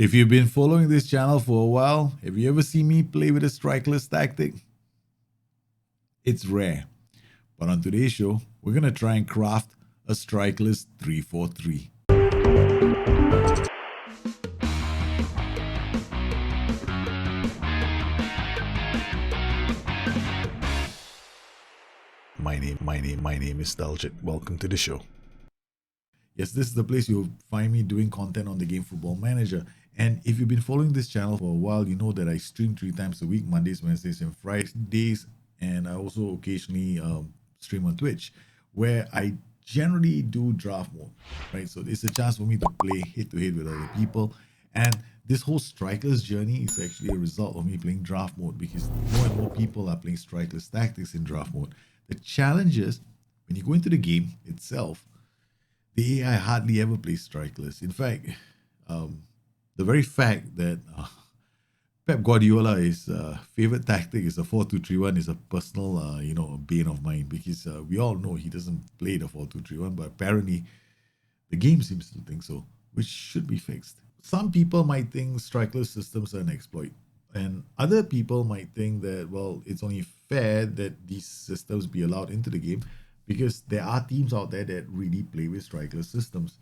If you've been following this channel for a while, have you ever seen me play with a strikerless tactic? It's rare. But on today's show, we're going to try and craft a strikerless 3-4-3. My name is Daljit. Welcome to the show. Yes, this is the place you'll find me doing content on the game Football Manager. And if you've been following this channel for a while, you know that I stream 3 times a week, Mondays, Wednesdays, and Fridays. And I also occasionally stream on Twitch, where I generally do draft mode, right? So it's a chance for me to play head-to-head with other people. And this whole strikerless journey is actually a result of me playing draft mode, because more and more people are playing strikerless tactics in draft mode. The challenge is, when you go into the game itself, the AI hardly ever plays strikerless. In fact, the very fact that Pep Guardiola's favorite tactic is a 4-2-3-1 is a personal, bane of mine, because we all know he doesn't play the 4-2-3-1, but apparently the game seems to think so, which should be fixed. Some people might think strikerless systems are an exploit, and other people might think that, well, it's only fair that these systems be allowed into the game, because there are teams out there that really play with strikerless systems.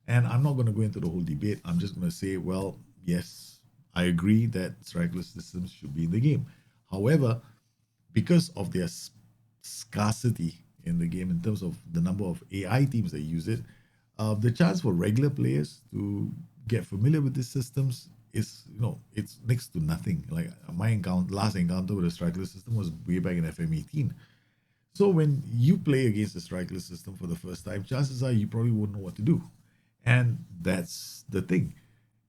And I'm not going to go into the whole debate. I'm just going to say, well, yes, I agree that strikerless systems should be in the game. However, because of their scarcity in the game in terms of the number of AI teams that use it, the chance for regular players to get familiar with these systems is, it's next to nothing. Like my last encounter with a strikerless system was way back in FM18. So when you play against a strikerless system for the first time, chances are you probably won't know what to do. And that's the thing.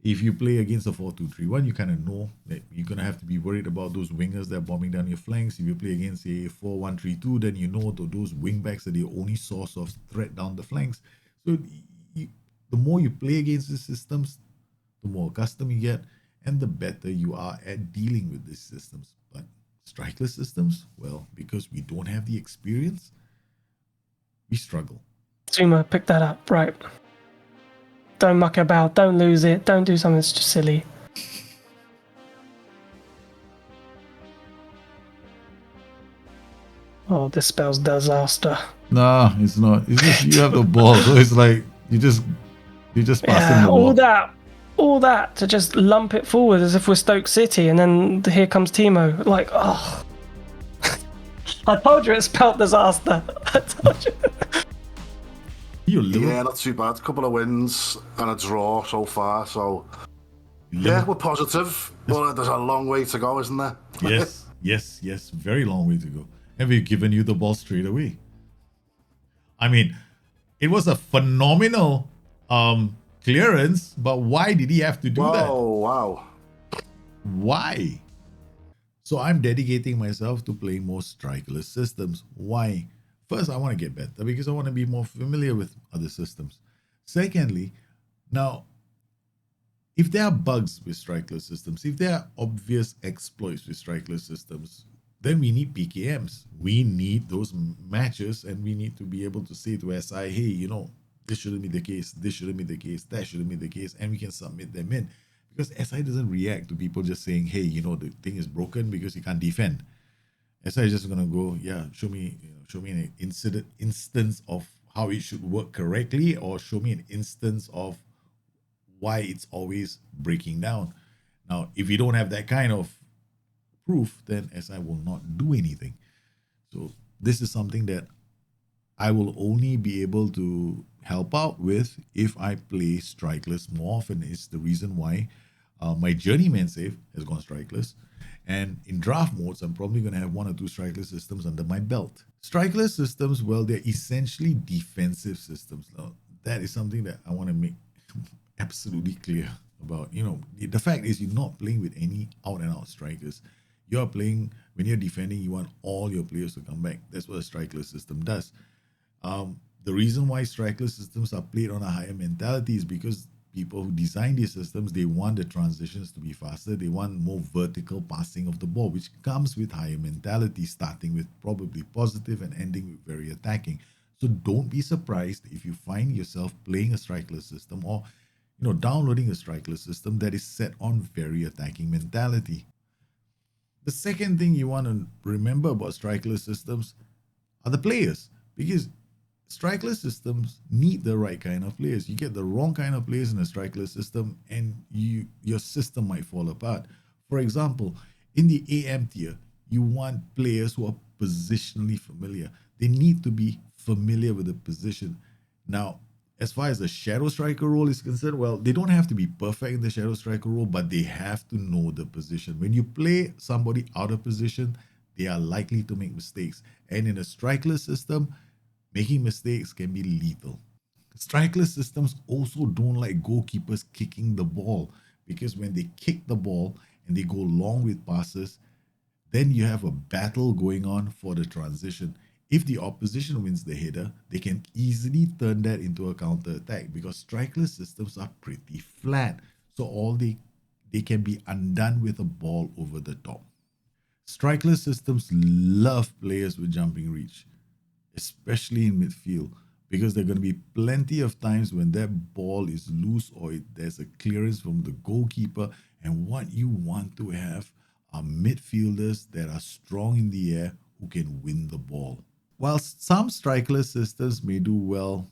If you play against a 4-2-3-1, you kind of know that you're going to have to be worried about those wingers that are bombing down your flanks. If you play against a 4-1-3-2, then you know that those wingbacks are the only source of threat down the flanks. So the more you play against the systems, the more accustomed you get, and the better you are at dealing with these systems. But strikerless systems, well, because we don't have the experience, we struggle. Zuma, pick that up, right. Don't muck about, don't lose it, don't do something that's just silly. Oh, this spells disaster. Nah, it's not. It's just you have the ball, so it's like you just passing the ball. All that to just lump it forward as if we're Stoke City, and then here comes Timo. Like, oh. I told you it spelled disaster. I told you. Yeah, not too bad. A couple of wins and a draw so far. So, yeah, we're positive. But there's a long way to go, isn't there? Yes. Very long way to go. Have we given you the ball straight away? I mean, it was a phenomenal clearance, but why did he have to do that? Oh, wow. Why? So I'm dedicating myself to playing more strikerless systems. Why? First, I want to get better because I want to be more familiar with other systems. Secondly, now, if there are bugs with strikerless systems, if there are obvious exploits with strikerless systems, then we need PKMs. We need those matches, and we need to be able to say to SI, hey, this shouldn't be the case, this shouldn't be the case, that shouldn't be the case, and we can submit them in. Because SI doesn't react to people just saying, hey, the thing is broken because you can't defend. SI is just gonna go, yeah, show me an instance of how it should work correctly, or show me an instance of why it's always breaking down. Now, if you don't have that kind of proof, then SI will not do anything. So this is something that I will only be able to help out with if I play strikerless more often. It's the reason why my journeyman save has gone strikerless. And in draft modes, I'm probably going to have 1 or 2 strikerless systems under my belt. Strikerless systems, well, they're essentially defensive systems. Now, that is something that I want to make absolutely clear about. The fact is you're not playing with any out-and-out strikers. You're playing, when you're defending, you want all your players to come back. That's what a strikerless system does. The reason why strikerless systems are played on a higher mentality is because people who design these systems, they want the transitions to be faster. They want more vertical passing of the ball, which comes with higher mentality, starting with probably positive and ending with very attacking. So don't be surprised if you find yourself playing a strikerless system, or downloading a strikerless system that is set on very attacking mentality. The second thing you want to remember about strikerless systems are the players, because strikerless systems need the right kind of players. You get the wrong kind of players in a strikerless system, and your system might fall apart. For example, in the AM tier, you want players who are positionally familiar. They need to be familiar with the position. Now, as far as the shadow striker role is concerned, well, they don't have to be perfect in the shadow striker role, but they have to know the position. When you play somebody out of position, they are likely to make mistakes. And in a strikerless system, making mistakes can be lethal. Strikerless systems also don't like goalkeepers kicking the ball, because when they kick the ball and they go long with passes, then you have a battle going on for the transition. If the opposition wins the header, they can easily turn that into a counter attack, because strikerless systems are pretty flat. So all they can be undone with a ball over the top. Strikerless systems love players with jumping reach, especially in midfield, because there are going to be plenty of times when that ball is loose or there's a clearance from the goalkeeper. And what you want to have are midfielders that are strong in the air who can win the ball. While some strikerless systems may do well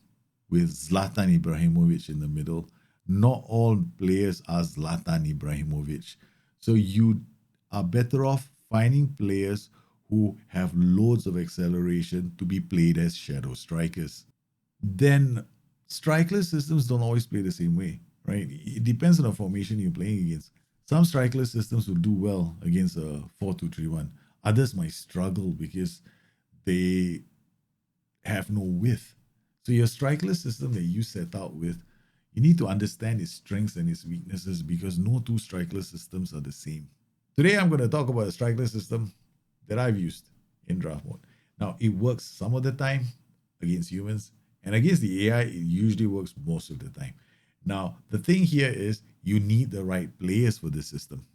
with Zlatan Ibrahimovic in the middle, not all players are Zlatan Ibrahimovic. So you are better off finding players who have loads of acceleration to be played as shadow strikers. Then strikerless systems don't always play the same way, right? It depends on the formation you're playing against. Some strikerless systems will do well against a 4-2-3-1. Others might struggle because they have no width. So your strikerless system that you set out with, you need to understand its strengths and its weaknesses, because no two strikerless systems are the same. Today I'm going to talk about a strikerless system that I've used in draft mode. Now, it works some of the time against humans, and against the AI, it usually works most of the time. Now, the thing here is you need the right players for this system.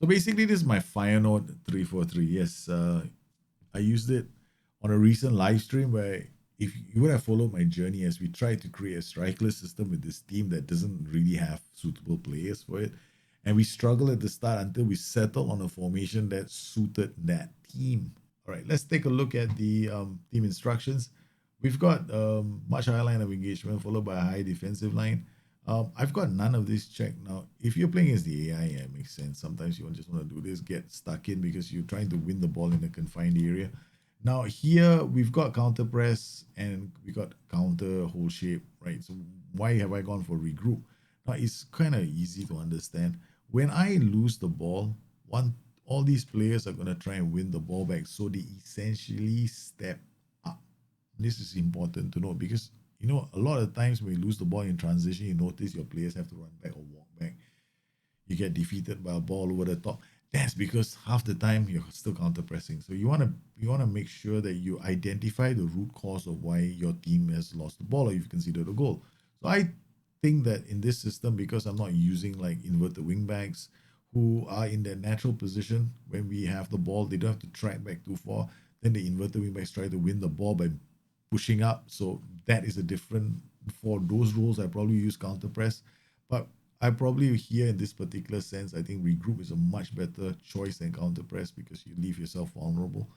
So basically, this is my Feyenoord 343. Yes, I used it on a recent live stream where, if you would have followed my journey as we tried to create a strikerless system with this team that doesn't really have suitable players for it. And we struggled at the start until we settled on a formation that suited that team. All right, let's take a look at the team instructions. We've got much higher line of engagement followed by a high defensive line. I've got none of this checked. Now, if you're playing as the AI, yeah, it makes sense. Sometimes you just want to do this, get stuck in because you're trying to win the ball in a confined area. Now here we've got counter press and we got counter whole shape, right? So why have I gone for regroup? Now it's kind of easy to understand. When I lose the ball, all these players are going to try and win the ball back. So they essentially step up. This is important to note because, a lot of times when you lose the ball in transition, you notice your players have to run back or walk back. You get defeated by a ball over the top. That's because half the time you're still counter pressing. So you want to make sure that you identify the root cause of why your team has lost the ball or you've conceded a goal. So I think that in this system, because I'm not using like inverted wingbacks who are in their natural position when we have the ball, they don't have to track back too far. Then the inverted wingbacks try to win the ball by pushing up. So that is a different, for those roles, I probably use counter press. But I probably here in this particular sense, I think regroup is a much better choice than counter press because you leave yourself vulnerable.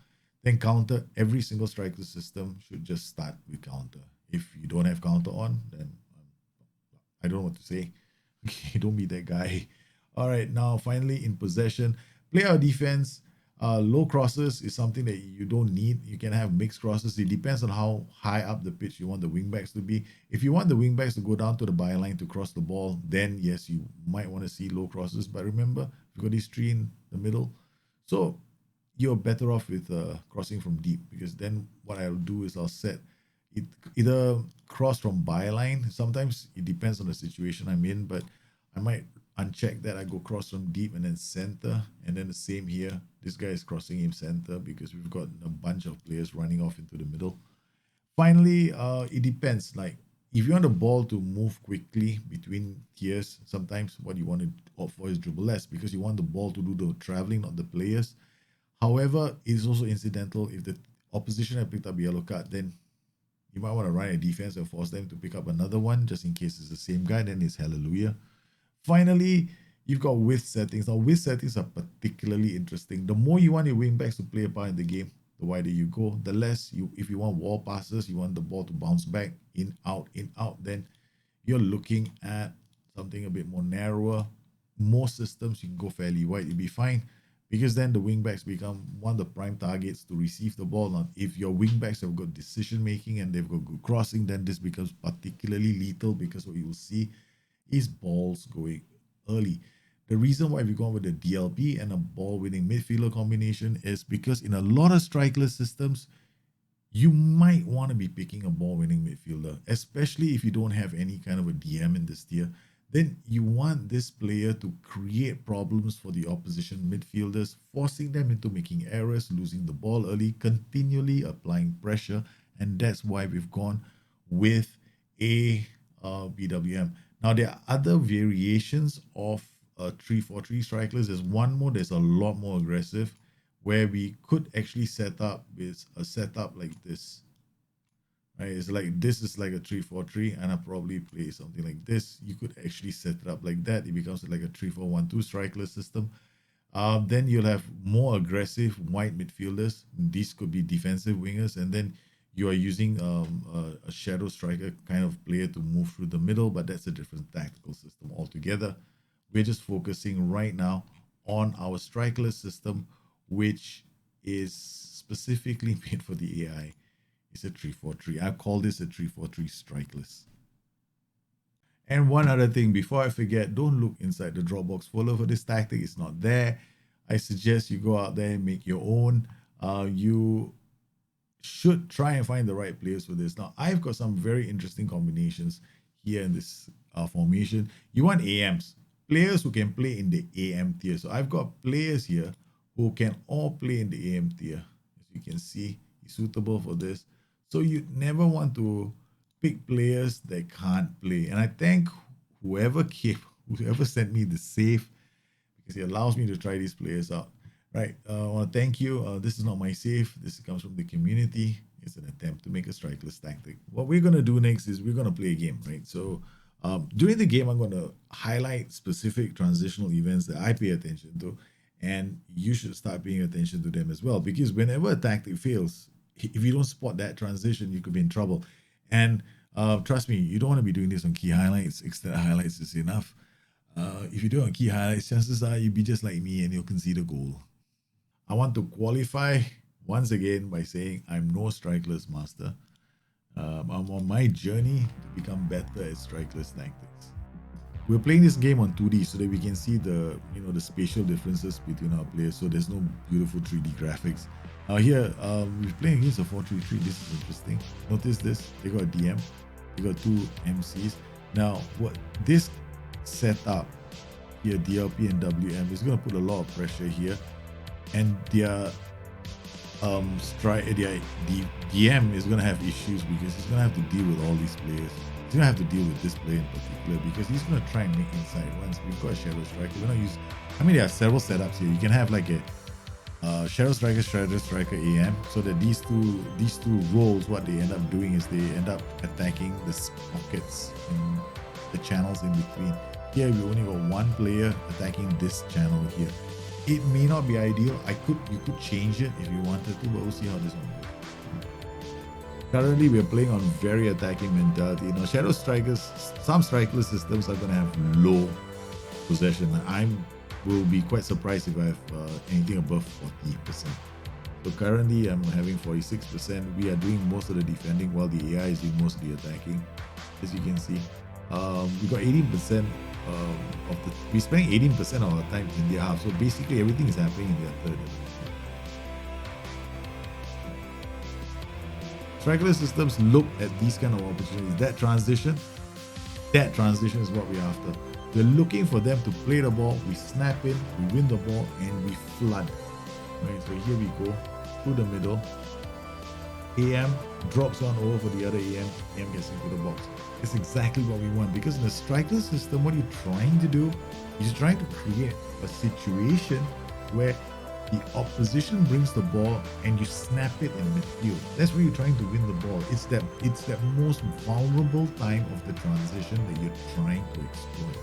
Then counter, every single striker system should just start with counter. If you don't have counter on, then I don't know what to say. Okay, don't be that guy. All right, now finally in possession, play our defense. Low crosses is something that you don't need. You can have mixed crosses. It depends on how high up the pitch you want the wingbacks to be. If you want the wingbacks to go down to the byline to cross the ball, then yes, you might want to see low crosses. But remember, you've got these three in the middle. So you're better off with crossing from deep, because then what I'll do is I'll set it either cross from byline. Sometimes it depends on the situation I'm in, but I might uncheck that. I go cross from deep and then center, and then the same here. This guy is crossing him center because we've got a bunch of players running off into the middle. Finally, it depends. Like if you want the ball to move quickly between tiers, sometimes what you want to opt for is dribble less because you want the ball to do the traveling, not the players. However, it is also incidental. If the opposition have picked up a yellow card, then You might want to run a defense and force them to pick up another one just in case it's the same guy, then it's hallelujah. Finally, you've got width settings. Now, width settings are particularly interesting. The more you want your wingbacks to play a part in the game, the wider you go. The less if you want wall passes, you want the ball to bounce back, in, out, then you're looking at something a bit more narrower. Most systems, you can go fairly wide, you'll be fine, because then the wingbacks become one of the prime targets to receive the ball. Now, if your wingbacks have got decision making and they've got good crossing, then this becomes particularly lethal, because what you will see is balls going early. The reason why we've gone with the DLP and a ball-winning midfielder combination is because in a lot of strikerless systems, you might want to be picking a ball-winning midfielder, especially if you don't have any kind of a DM in this tier. Then you want this player to create problems for the opposition midfielders, forcing them into making errors, losing the ball early, continually applying pressure, and that's why we've gone with a BWM. Now, there are other variations of 3-4-3 strikerless. There's one more that's a lot more aggressive, where we could actually set up with a setup like this. Right? It's like this is like a 3-4-3, and I'll probably play something like this. You could actually set it up like that. It becomes like a 3-4-1-2 strikerless system. Then you'll have more aggressive wide midfielders. These could be defensive wingers, and then you are using a shadow striker kind of player to move through the middle, but that's a different tactical system altogether. We're just focusing right now on our strikerless system, which is specifically made for the AI. It's a 3-4-3. I call this a 3-4-3 strikerless. And one other thing, before I forget, don't look inside the Dropbox folder for this tactic. It's not there. I suggest you go out there and make your own. You should try and find the right players for this. Now, I've got some very interesting combinations here in this formation. You want AMs, players who can play in the AM tier. So I've got players here who can all play in the AM tier. As you can see, he's suitable for this. So you never want to pick players that can't play. And I thank whoever sent me the save, because it allows me to try these players out. Right, I want to thank you. This is not my save. This comes from the community. It's an attempt to make a strikerless tactic. What we're going to do next is we're going to play a game, right? So during the game, I'm going to highlight specific transitional events that I pay attention to, and you should start paying attention to them as well, because whenever a tactic fails, if you don't spot that transition, you could be in trouble. And trust me, you don't want to be doing this on key highlights. Extended highlights is enough. If you do it on key highlights, chances are you'll be just like me and you'll concede a goal. I want to qualify once again by saying I'm no strikerless master. I'm on my journey to become better at strikerless tactics. We're playing this game on 2D so that we can see the spatial differences between our players. So there's no beautiful 3D graphics. Here we're playing against a 4-3-3. This is interesting. Notice this. They got a DM. They got two MCs. Now what this setup here, DLP and WM, is going to put a lot of pressure here. And their DM is going to have issues, because he's going to have to deal with all these players. He's going to have to deal with this player in particular, because he's going to try and make inside runs. We've got a shadow striker. We're going to use, there are several setups here. You can have like a shadow striker AM, so that these two roles, what they end up doing is they end up attacking the pockets in the channels in between. Here we only got one player attacking this channel here. It may not be ideal. You could change it if you wanted to, but we'll see how this one goes. Currently, we're playing on very attacking mentality. Now, shadow strikers, some strikerless systems are going to have low possession. I will be quite surprised if I have anything above 40%. So currently, I'm having 46%. We are doing most of the defending while the AI is doing most of the attacking. As you can see, we got 18%. We're spending 18% of our time in their half, so basically everything is happening in their third. Strikerless systems look at these kind of opportunities. That transition is what we're after. We're looking for them to play the ball, we snap in, we win the ball, and we flood. Right, so here we go through the middle. AM drops on over for the other AM. AM gets into the box. It's exactly what we want, because in the striker system, what you're trying to do is trying to create a situation where the opposition brings the ball and you snap it in midfield. That's where you're trying to win the ball. It's that most vulnerable time of the transition that you're trying to exploit.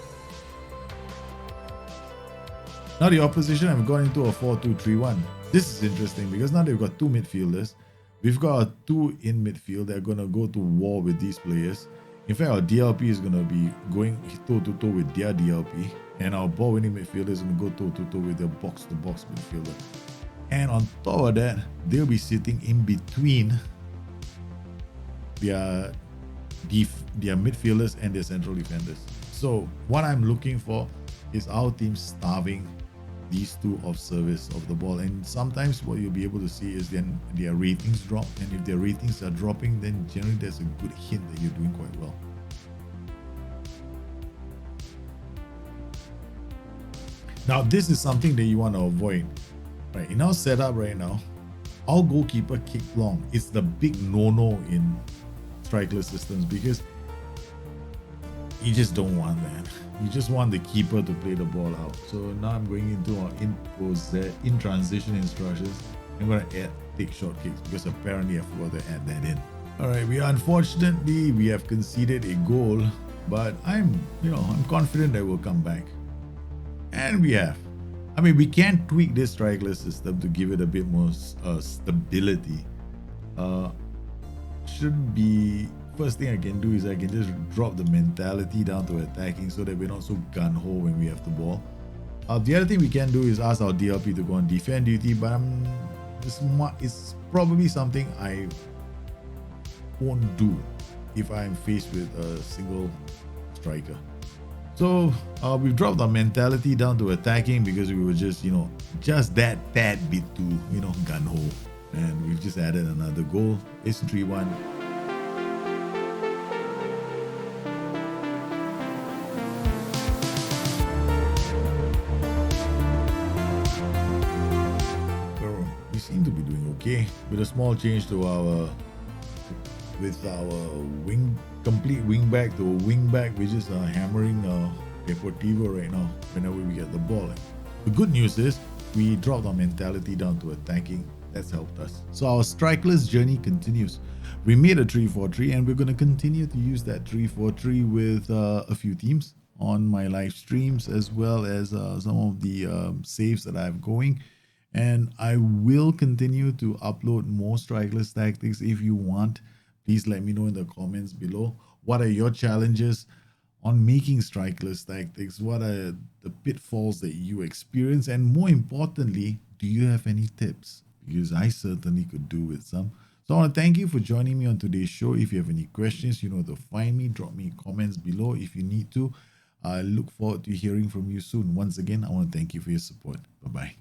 Now the opposition have gone into a 4-2-3-1. This is interesting because now they've got two midfielders. We've got two in midfield that are going to go to war with these players. In fact, our DLP is going to be going toe-to-toe with their DLP. And our ball-winning midfielder is going to go toe-to-toe with their box-to-box midfielder. And on top of that, they'll be sitting in between their midfielders and their central defenders. So what I'm looking for is our team starving these two off service of the ball. And sometimes what you'll be able to see is then their ratings drop. And if their ratings are dropping, then generally there's a good hint that you're doing quite well. Now, this is something that you want to avoid. Right, in our setup right now, our goalkeeper kick long is the big no-no in Strikerless systems because you just don't want that. You just want the keeper to play the ball out. So now I'm going into our in transition instructions. I'm going to add take short kicks because apparently I forgot to add that in. All right, unfortunately we have conceded a goal, but I'm confident that we'll come back. And we have. I mean, we can tweak this Strikerless system to give it a bit more stability. Shouldn't be. First thing I can do is I can just drop the mentality down to attacking so that we're not so gun-ho when we have the ball. The other thing we can do is ask our DLP to go on defend duty, but it's probably something I won't do if I'm faced with a single striker. So we've dropped our mentality down to attacking because we were just that tad bit too gun-ho, and we've just added another goal. It's 3-1. We seem to be doing okay with a small change to our complete wingback to a wingback. We're just hammering Deportivo right now whenever we get the ball. The good news is we dropped our mentality down to attacking. That's helped us. So our Strikerless journey continues. We made a 3-4-3 and we're going to continue to use that 3-4-3 with a few teams on my live streams, as well as some of the saves that I have going. And I will continue to upload more Strikerless tactics. If you want, please let me know in the comments below. What are your challenges on making Strikerless tactics? What are the pitfalls that you experience? And more importantly, do you have any tips? Because I certainly could do with some. So I want to thank you for joining me on today's show. If you have any questions, you know where to find me. Drop me comments below if you need to. I look forward to hearing from you soon. Once again, I want to thank you for your support. Bye-bye.